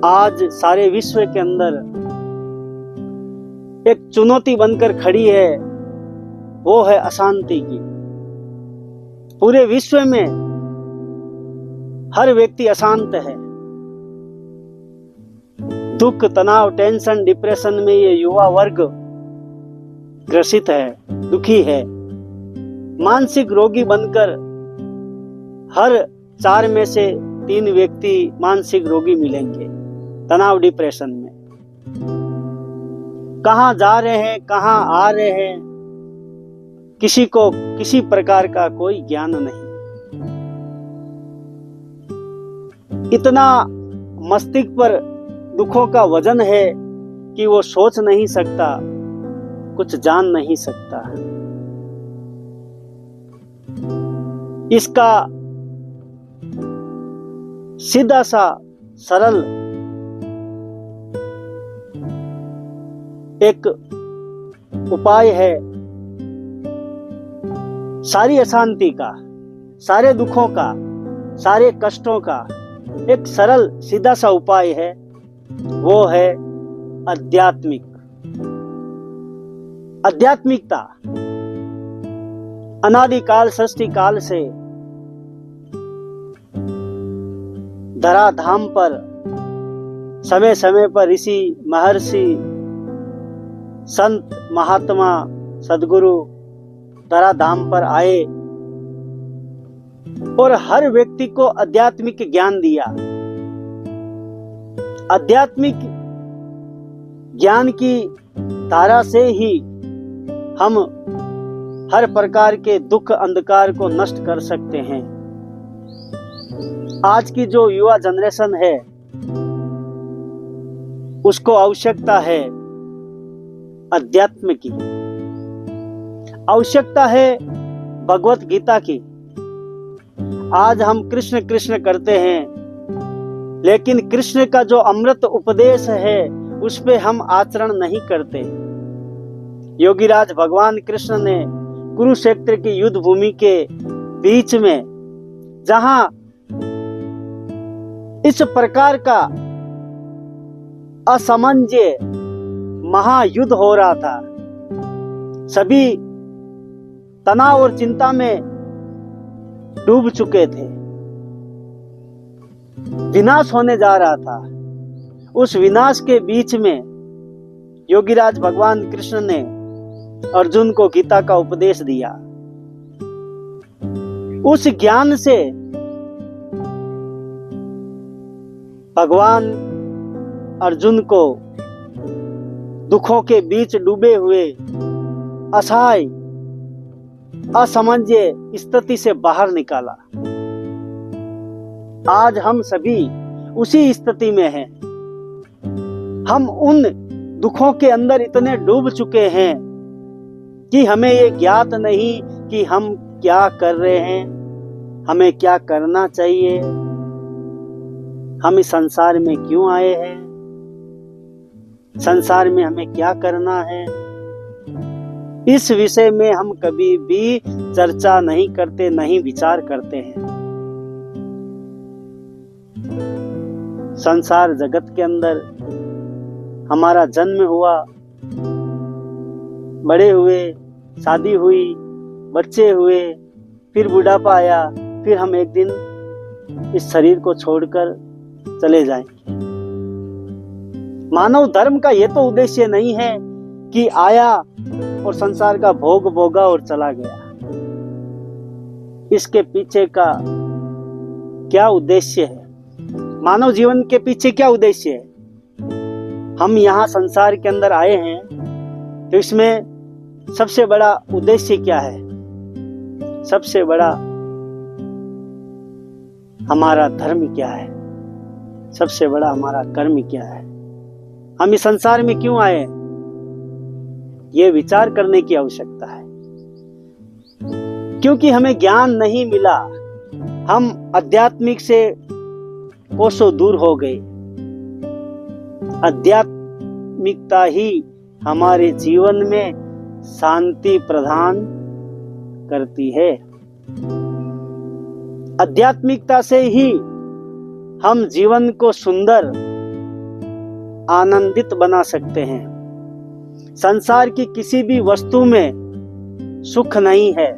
आज सारे विश्व के अंदर एक चुनौती बनकर खड़ी है, वो है अशांति की। पूरे विश्व में हर व्यक्ति अशांत है। दुख, तनाव, टेंशन, डिप्रेशन में ये युवा वर्ग ग्रसित है, दुखी है। मानसिक रोगी बनकर हर 4 में से 3 व्यक्ति मानसिक रोगी मिलेंगे तनाव, डिप्रेशन में। कहां जा रहे हैं, कहां आ रहे हैं, किसी को किसी प्रकार का कोई ज्ञान नहीं। इतना मस्तिष्क पर दुखों का वजन है कि वो सोच नहीं सकता, कुछ जान नहीं सकता। इसका सीधा सा सरल एक उपाय है सारी अशांति का, सारे दुखों का, सारे कष्टों का एक सरल सीधा सा उपाय है, वो है आध्यात्मिकता। अनादिकाल सृष्टि काल से धराधाम पर समय समय पर ऋषि, महर्षि, संत, महात्मा, सद्गुरु धराधाम पर आए और हर व्यक्ति को आध्यात्मिक ज्ञान दिया। आध्यात्मिक ज्ञान की धारा से ही हम हर प्रकार के दुख, अंधकार को नष्ट कर सकते हैं। आज की जो युवा जनरेशन है उसको आवश्यकता है अध्यात्म की, आवश्यकता है भगवत गीता की। आज हम कृष्ण कृष्ण करते हैं, लेकिन कृष्ण का जो अमृत उपदेश है उस पे हम आचरण नहीं करते। योगीराज भगवान कृष्ण ने कुरुक्षेत्र की युद्ध भूमि के बीच में, जहां इस प्रकार का असमंजस महायुद्ध हो रहा था, सभी तनाव और चिंता में डूब चुके थे, विनाश होने जा रहा था। उस विनाश के बीच में योगीराज भगवान कृष्ण ने अर्जुन को गीता का उपदेश दिया। उस ज्ञान से भगवान अर्जुन को दुखों के बीच डूबे हुए असहाय, असमंजस स्थिति से बाहर निकाला। आज हम सभी उसी स्थिति में हैं। हम उन दुखों के अंदर इतने डूब चुके हैं कि हमें ये ज्ञात नहीं कि हम क्या कर रहे हैं, हमें क्या करना चाहिए, हम इस संसार में क्यों आए हैं, संसार में हमें क्या करना है। इस विषय में हम कभी भी चर्चा नहीं करते, नहीं विचार करते हैं। संसार जगत के अंदर हमारा जन्म हुआ, बड़े हुए, शादी हुई, बच्चे हुए, फिर बुढ़ापा आया, फिर हम एक दिन इस शरीर को छोड़कर चले जाएंगे। मानव धर्म का यह तो उद्देश्य नहीं है कि आया और संसार का भोग भोगा और चला गया। इसके पीछे का क्या उद्देश्य है? मानव जीवन के पीछे क्या उद्देश्य है? हम यहाँ संसार के अंदर आए हैं तो इसमें सबसे बड़ा उद्देश्य क्या है? सबसे बड़ा हमारा धर्म क्या है? सबसे बड़ा हमारा कर्म क्या है? हम इस संसार में क्यों आए हैं? ये विचार करने की आवश्यकता है, क्योंकि हमें ज्ञान नहीं मिला। हम आध्यात्मिक से कोसों दूर हो गए। आध्यात्मिकता ही हमारे जीवन में शांति प्रदान करती है। आध्यात्मिकता से ही हम जीवन को सुंदर आनंदित बना सकते हैं। संसार की किसी भी वस्तु में सुख नहीं है।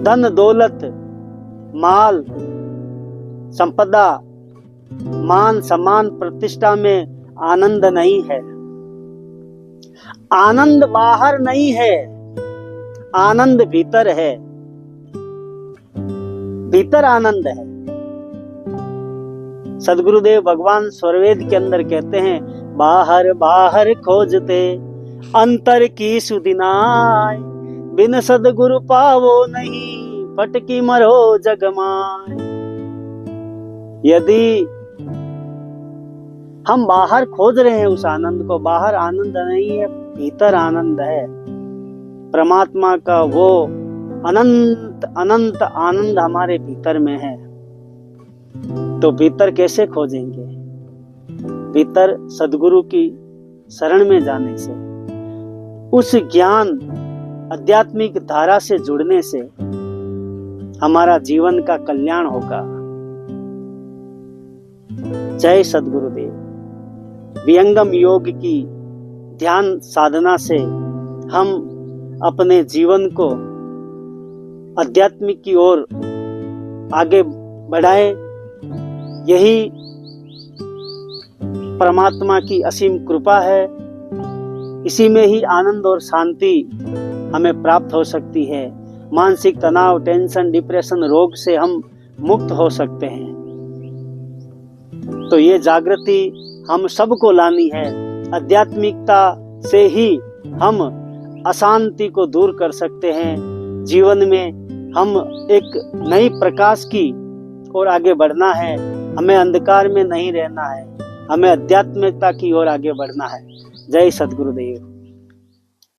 धन दौलत, माल, संपदा, मान सम्मान, प्रतिष्ठा में आनंद नहीं है। आनंद बाहर नहीं है, आनंद भीतर है। भीतर आनंद है। सदगुरुदेव भगवान स्वरवेद के अंदर कहते हैं, बाहर बाहर खोजते अंतर की सुदिनाय, बिन सदगुरु पावो नहीं, फटकी मरो जगमाय। यदि हम बाहर खोज रहे हैं उस आनंद को, बाहर आनंद नहीं है, भीतर आनंद है। परमात्मा का वो अनंत अनंत आनंद हमारे भीतर में है। तो भीतर कैसे खोजेंगे? भीतर सदगुरु की शरण में जाने से, उस ज्ञान आध्यात्मिक धारा से जुड़ने से हमारा जीवन का कल्याण होगा। जय सदगुरुदेव। विहंगम योग की ध्यान साधना से हम अपने जीवन को आध्यात्मिक की ओर आगे बढ़ाएं। यही परमात्मा की असीम कृपा है। इसी में ही आनंद और शांति हमें प्राप्त हो सकती है। मानसिक तनाव, टेंशन, डिप्रेशन, रोग से हम मुक्त हो सकते हैं। तो ये जागृति हम सबको लानी है। आध्यात्मिकता से ही हम अशांति को दूर कर सकते हैं। जीवन में हम एक नई प्रकाश की ओर आगे बढ़ना है। हमें अंधकार में नहीं रहना है, हमें आध्यात्मिकता की ओर आगे बढ़ना है। जय सद्गुरुदेव।